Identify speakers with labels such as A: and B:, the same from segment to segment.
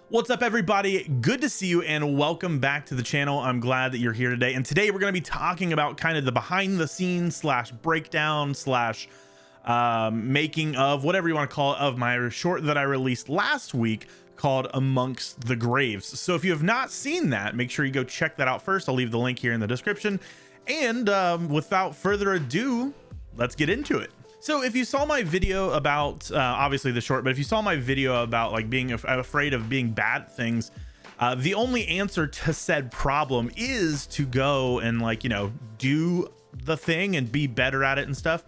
A: What's up, everybody? Good to see you and welcome back to the channel. I'm glad that you're here today. And today we're going to be talking about kind of the behind the scenes slash breakdown slash making of, whatever you want to call it, of my short that I released last week called Amongst the Graves. So if you have not seen that, make sure you go check that out first. I'll leave the link here in the description. And without further ado, let's get into it. So if you saw my video about obviously the short, but if you saw my video about like being afraid of being bad at things, the only answer to said problem is to go and, like, you know, do the thing and be better at it and stuff.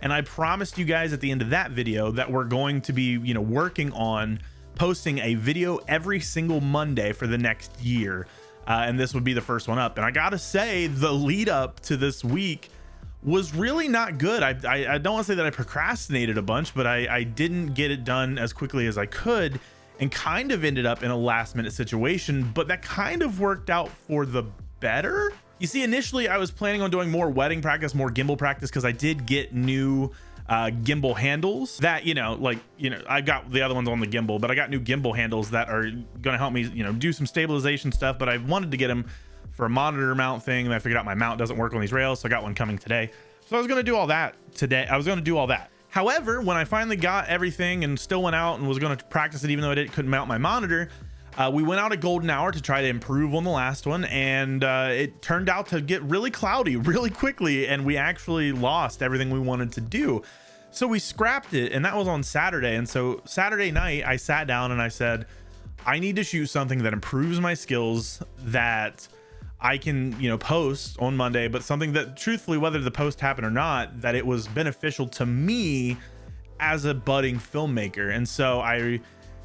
A: And I promised you guys at the end of that video that we're going to be, you know, working on posting a video every single Monday for the next year. And this would be the first one up. And I gotta say, the lead up to this week was really not good. I don't want to say that I procrastinated a bunch, but I didn't get it done as quickly as I could and kind of ended up in a last minute situation, but that kind of worked out for the better. You see, initially I was planning on doing more wedding practice, more gimbal practice, because I did get new gimbal handles that, you know, like, you know, I got the other ones on the gimbal, but I got new gimbal handles that are going to help me, you know, do some stabilization stuff, but I wanted to get them for a monitor mount thing, and I figured out my mount doesn't work on these rails, so I got one coming today. So I was going to do all that today. However, when I finally got everything and still went out and was going to practice it, even though I couldn't mount my monitor, we went out a golden hour to try to improve on the last one, and it turned out to get really cloudy really quickly, and we actually lost everything we wanted to do. So we scrapped it, and that was on Saturday. And so Saturday night, I sat down and I said, I need to shoot something that improves my skills, that I can, you know, post on Monday, but something that, truthfully, whether the post happened or not, that it was beneficial to me as a budding filmmaker. And so I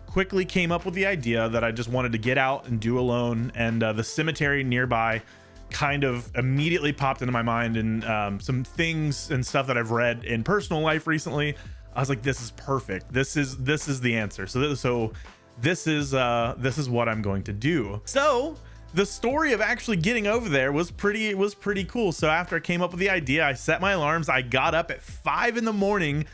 A: quickly came up with the idea that I just wanted to get out and do alone, and the cemetery nearby kind of immediately popped into my mind, and some things and stuff that I've read in personal life recently. I was like, this is perfect. This is the answer. So this is what I'm going to do. So the story of actually getting over there was pretty cool. So after I came up with the idea, I set my alarms. I got up at 5 in the morning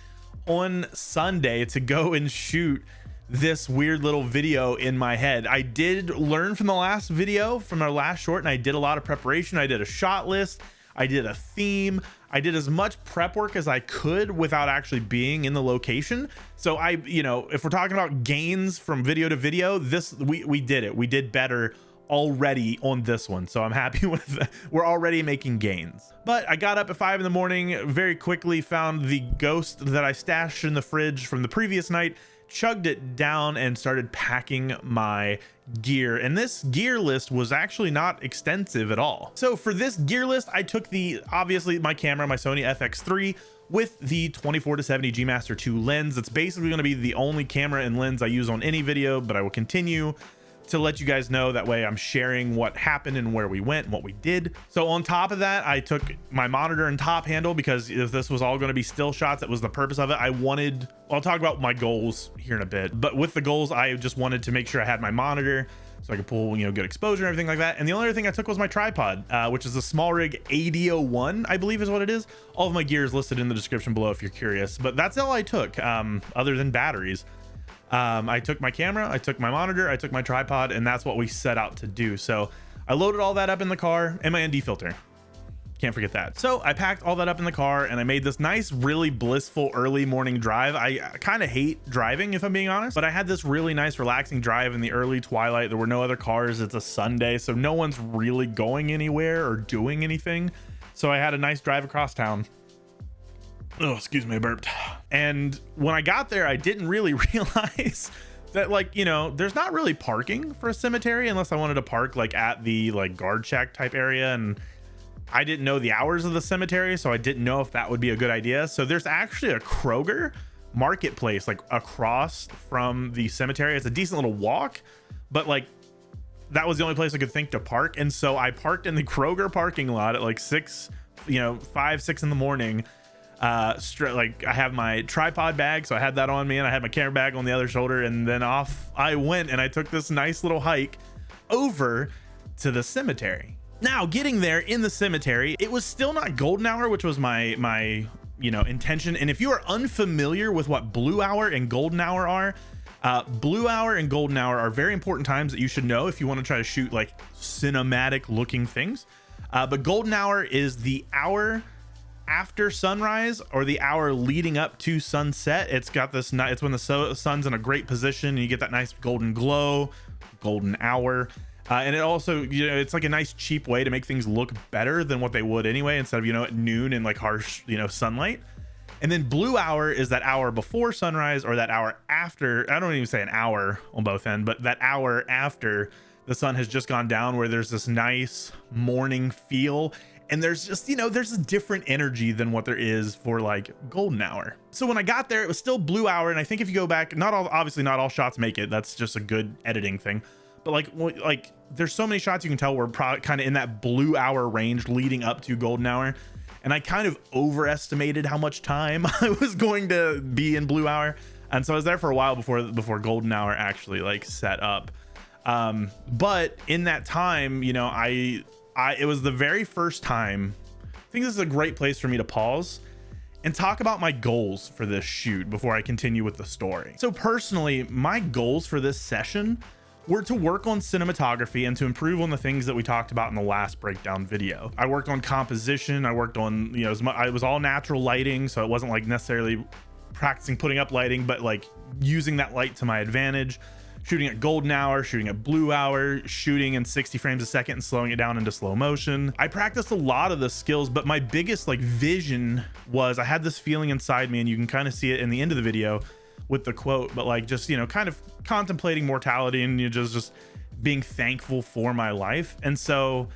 A: on Sunday to go and shoot this weird little video in my head. I did learn from the last video, from our last short, and I did a lot of preparation. I did a shot list, I did a theme, I did as much prep work as I could without actually being in the location. So I, you know, if we're talking about gains from video to video, we did it. We did better already on this one, so I'm happy with that. We're already making gains. But I got up at 5 in the morning, very quickly found the ghost that I stashed in the fridge from the previous night, chugged it down, and started packing my gear. And this gear list was actually not extensive at all. So for this gear list, I took obviously my camera, my Sony FX3, with the 24-70 G Master 2 lens. It's basically going to be the only camera and lens I use on any video, but I will continue to let you guys know. That way I'm sharing what happened and where we went and what we did. So on top of that, I took my monitor and top handle, because if this was all going to be still shots, that was the purpose of it. I'll talk about my goals here in a bit, but with the goals, I just wanted to make sure I had my monitor so I could pull, you know, good exposure and everything like that. And the only other thing I took was my tripod, which is a SmallRig 8001, I believe is what it is. All of my gear is listed in the description below if you're curious, but that's all I took, other than batteries. I took my camera, I took my monitor, I took my tripod, and that's what we set out to do. So I loaded all that up in the car, and my ND filter, can't forget that. So I packed all that up in the car, and I made this nice, really blissful early morning drive. I kind of hate driving, if I'm being honest, but I had this really nice relaxing drive in the early twilight. There were no other cars. It's a Sunday, so no one's really going anywhere or doing anything. So I had a nice drive across town. Oh, excuse me, I burped. And when I got there, I didn't really realize that, like, you know, there's not really parking for a cemetery unless I wanted to park like at the like guard shack type area, and I didn't know the hours of the cemetery, so I didn't know if that would be a good idea. So there's actually a Kroger marketplace like across from the cemetery. It's a decent little walk, but like that was the only place I could think to park. And so I parked in the Kroger parking lot at like 6, you know, 5, 6 in the morning. Like I have my tripod bag, so I had that on me, and I had my camera bag on the other shoulder, and then off I went, and I took this nice little hike over to the cemetery. Now, getting there in the cemetery, it was still not golden hour, which was my you know, intention. And if you are unfamiliar with what blue hour and golden hour are, Blue hour and golden hour are very important times that you should know if you want to try to shoot like cinematic looking things. But golden hour is the hour after sunrise or the hour leading up to sunset. It's got this night, it's when the sun's in a great position and you get that nice golden glow, golden hour. And it also, you know, it's like a nice cheap way to make things look better than what they would anyway, instead of, you know, at noon in like harsh, you know, sunlight. And then blue hour is that hour before sunrise or that hour after. I don't even say an hour on both ends, but that hour after the sun has just gone down, where there's this nice morning feel. And there's just, you know, there's a different energy than what there is for like golden hour. So when I got there, it was still blue hour. And I think if you go back, obviously not all shots make it. That's just a good editing thing. But like there's so many shots you can tell we're kind of in that blue hour range leading up to golden hour. And I kind of overestimated how much time I was going to be in blue hour. And so I was there for a while before golden hour actually like set up. But in that time, you know, it was the very first time. I think this is a great place for me to pause and talk about my goals for this shoot before I continue with the story. So personally, my goals for this session were to work on cinematography and to improve on the things that we talked about in the last breakdown video. I worked on composition. I worked on, you know, it was all natural lighting. So it wasn't like necessarily practicing putting up lighting, but like using that light to my advantage. Shooting at golden hour, shooting at blue hour, shooting in 60 frames a second and slowing it down into slow motion. I practiced a lot of the skills, but my biggest like vision was I had this feeling inside me, and you can kind of see it in the end of the video with the quote, but like just, you know, kind of contemplating mortality and you just being thankful for my life. And so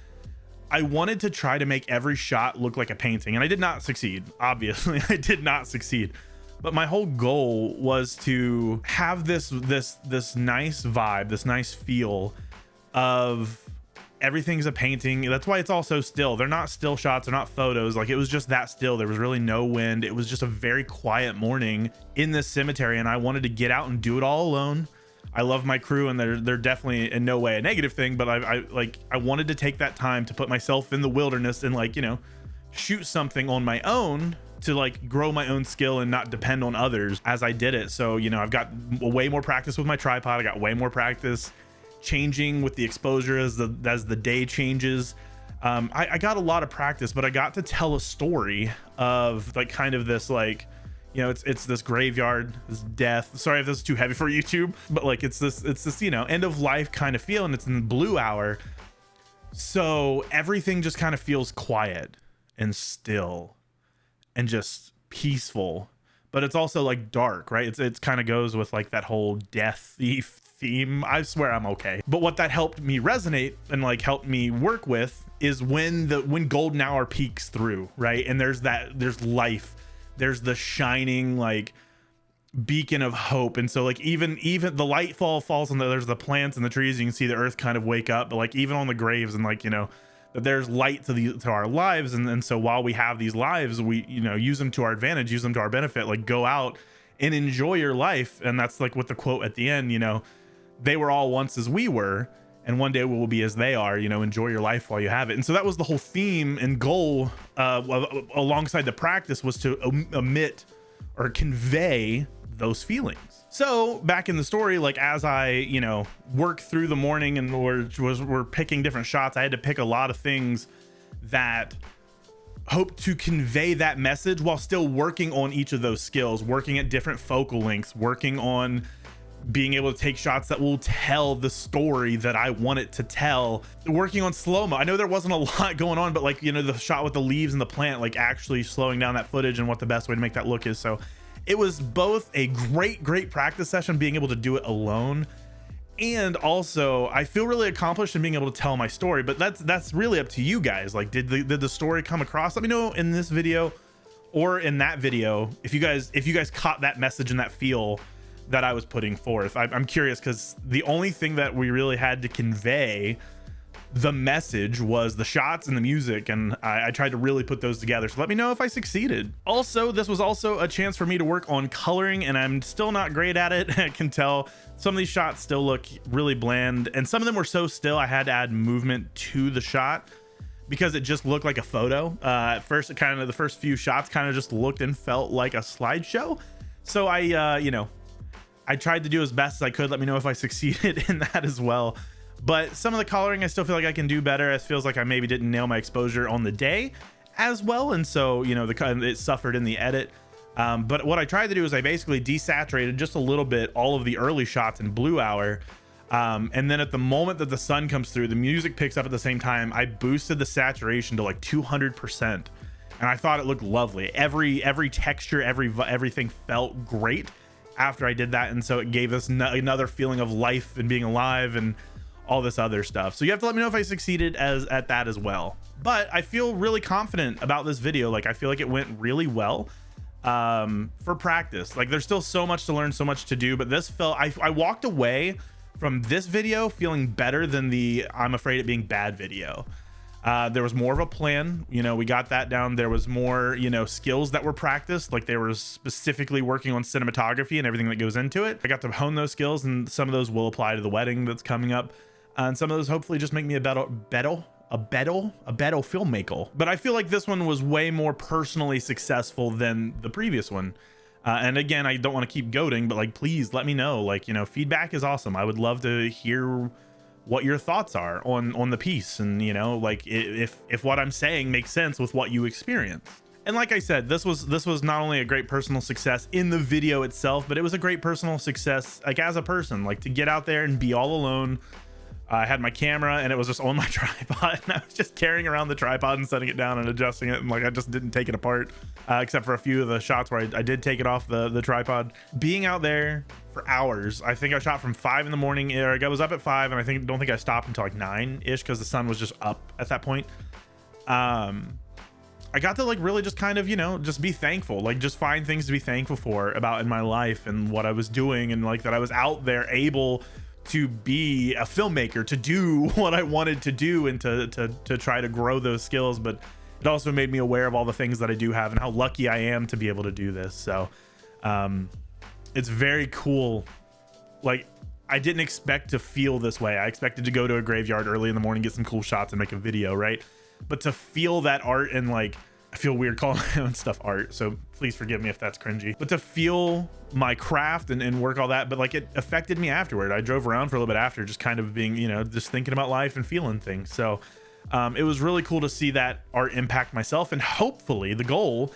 A: I wanted to try to make every shot look like a painting, and I did not succeed. Obviously, I did not succeed. But my whole goal was to have this nice vibe, this nice feel of everything's a painting. That's why it's all so still. They're not still shots, they're not photos. Like, it was just that still. There was really no wind. It was just a very quiet morning in this cemetery, and I wanted to get out and do it all alone. I love my crew, and they're definitely in no way a negative thing, but I wanted to take that time to put myself in the wilderness and, like, you know, shoot something on my own to like grow my own skill and not depend on others as I did it. So, you know, I've got way more practice with my tripod. I got way more practice changing with the exposure as the day changes. I got a lot of practice, but I got to tell a story of like kind of this, like, you know, it's this graveyard, this death. Sorry if this is too heavy for YouTube, but like it's this, you know, end of life kind of feel, and it's in the blue hour. So everything just kind of feels quiet and still and just peaceful, but it's also like dark, right? It's kind of goes with like that whole death theme. I swear I'm okay. But what that helped me resonate and like helped me work with is when golden hour peeks through, right? And there's life, there's the shining like beacon of hope. And so like even the light falls on there's the plants and the trees, you can see the earth kind of wake up, but like even on the graves, and like, you know, that there's light to our lives. And so while we have these lives, we, you know, use them to our advantage, use them to our benefit, like go out and enjoy your life. And that's like what the quote at the end, you know, they were all once as we were, and one day we will be as they are, you know, enjoy your life while you have it. And so that was the whole theme and goal alongside the practice, was to omit or convey those feelings. So back in the story, like as I, you know, work through the morning and we're picking different shots, I had to pick a lot of things that hope to convey that message while still working on each of those skills, working at different focal lengths, working on being able to take shots that will tell the story that I want it to tell, working on slow-mo. I know there wasn't a lot going on, but like, you know, the shot with the leaves and the plant, like actually slowing down that footage and what the best way to make that look is. So it was both a great practice session, being able to do it alone, and also I feel really accomplished in being able to tell my story. But that's really up to you guys. Like, did the story come across? Let me know in this video or in that video if you guys caught that message and that feel that I was putting forth. I'm curious, because the only thing that we really had to convey the message was the shots and the music, and I tried to really put those together. So let me know if I succeeded. Also, this was also a chance for me to work on coloring, and I'm still not great at it. I can tell some of these shots still look really bland, and some of them were so still I had to add movement to the shot because it just looked like a photo. At first, it kind of, the first few shots kind of just looked and felt like a slideshow. So I I tried to do as best as I could. Let me know if I succeeded in that as well. But some of the coloring, I still feel like I can do better. It feels like I maybe didn't nail my exposure on the day as well, and so, you know, it suffered in the edit. But what I tried to do is I basically desaturated just a little bit all of the early shots in blue hour, and then at the moment that the sun comes through, the music picks up at the same time. I boosted the saturation to like 200%, and I thought it looked lovely. Every texture, everything felt great after I did that, and so it gave us another feeling of life and being alive and all this other stuff. So you have to let me know if I succeeded at that as well. But I feel really confident about this video. Like, I feel like it went really well for practice. Like, there's still so much to learn, so much to do, but this felt, I walked away from this video feeling better than the I'm afraid it being bad video. There was more of a plan, you know, we got that down. There was more, you know, skills that were practiced, like they were specifically working on cinematography and everything that goes into it. I got to hone those skills, and some of those will apply to the wedding that's coming up, and some of those hopefully just make me a better filmmaker. But I feel like this one was way more personally successful than the previous one. And again, I don't want to keep goading, but like, please let me know. Like, you know, feedback is awesome. I would love to hear what your thoughts are on the piece, and, you know, like if what I'm saying makes sense with what you experience. And like I said, this was not only a great personal success in the video itself, but it was a great personal success like as a person, like to get out there and be all alone. I had my camera and it was just on my tripod, and I was just carrying around the tripod and setting it down and adjusting it, and like I just didn't take it apart, except for a few of the shots where I did take it off the tripod. Being out there for hours, I think I shot from 5 in the morning, or I was up at 5, and I don't think I stopped until like 9-ish because the sun was just up at that point. I got to like really just kind of, you know, just be thankful, like just find things to be thankful for about in my life and what I was doing, and like that I was out there able to be a filmmaker, to do what I wanted to do, and to try to grow those skills. But it also made me aware of all the things that I do have and how lucky I am to be able to do this. So it's very cool. Like, I didn't expect to feel this way. I expected to go to a graveyard early in the morning, get some cool shots, and make a video, right? But to feel that art, and like, I feel weird calling my own stuff art, so please forgive me if that's cringy, but to feel my craft and work all that, but like it affected me afterward. I drove around for a little bit after, just kind of being, you know, just thinking about life and feeling things. So it was really cool to see that art impact myself, and hopefully the goal,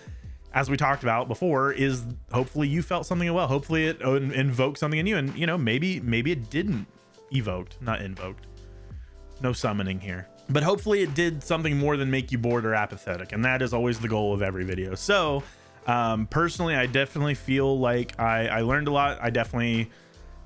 A: as we talked about before, is hopefully you felt something as well. Hopefully it invoked something in you, and, you know, maybe it didn't not invoked, no summoning here, but hopefully it did something more than make you bored or apathetic, and that is always the goal of every video. So personally, I definitely feel like I learned a lot. I definitely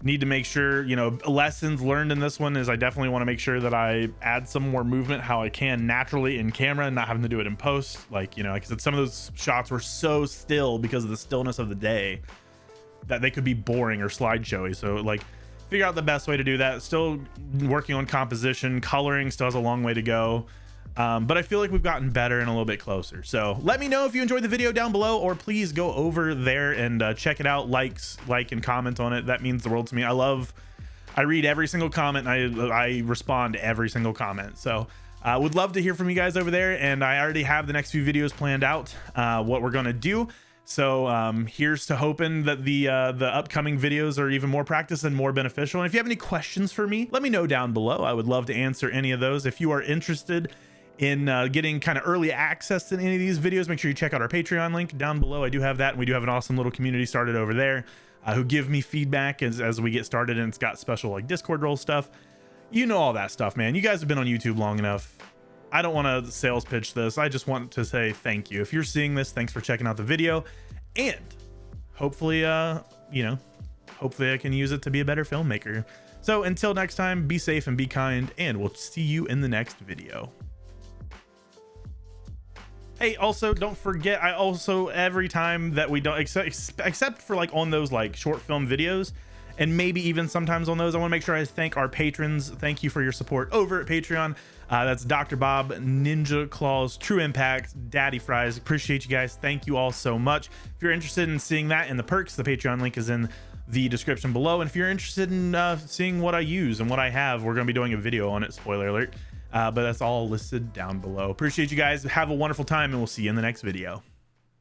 A: need to make sure, you know, lessons learned in this one is I definitely want to make sure that I add some more movement how I can naturally in camera, and not having to do it in post. Like, you know, like I said, some of those shots were so still because of the stillness of the day that they could be boring or slideshowy. So like, figure out the best way to do that. Still working on composition, coloring still has a long way to go. But I feel like we've gotten better and a little bit closer. So let me know if you enjoyed the video down below, or please go over there and check it out. Like and comment on it. That means the world to me. I read every single comment, and I respond to every single comment. So would love to hear from you guys over there. And I already have the next few videos planned out, what we're going to do. So here's to hoping that the upcoming videos are even more practice and more beneficial. And if you have any questions for me, let me know down below. I would love to answer any of those. If you are interested in getting kind of early access to any of these videos, make sure you check out our Patreon link down below. I do have that, and we do have an awesome little community started over there who give me feedback as we get started, and it's got special like Discord role stuff. You know, all that stuff, man. You guys have been on YouTube long enough. I don't want to sales pitch this. I just want to say thank you. If you're seeing this, thanks for checking out the video, and hopefully you know, hopefully I can use it to be a better filmmaker. So until next time, be safe and be kind, and we'll see you in the next video. Hey, also don't forget, I also, every time that we don't, except for like on those like short film videos, and maybe even sometimes on those, I want to make sure I thank our patrons. Thank you for your support over at Patreon. That's Dr. Bob, Ninja Claws, True Impact, Daddy Fries. Appreciate you guys. Thank you all so much. If you're interested in seeing that in the perks, the Patreon link is in the description below. And if you're interested in seeing what I use and what I have, we're going to be doing a video on it, spoiler alert. But that's all listed down below. Appreciate you guys. Have a wonderful time, and we'll see you in the next video.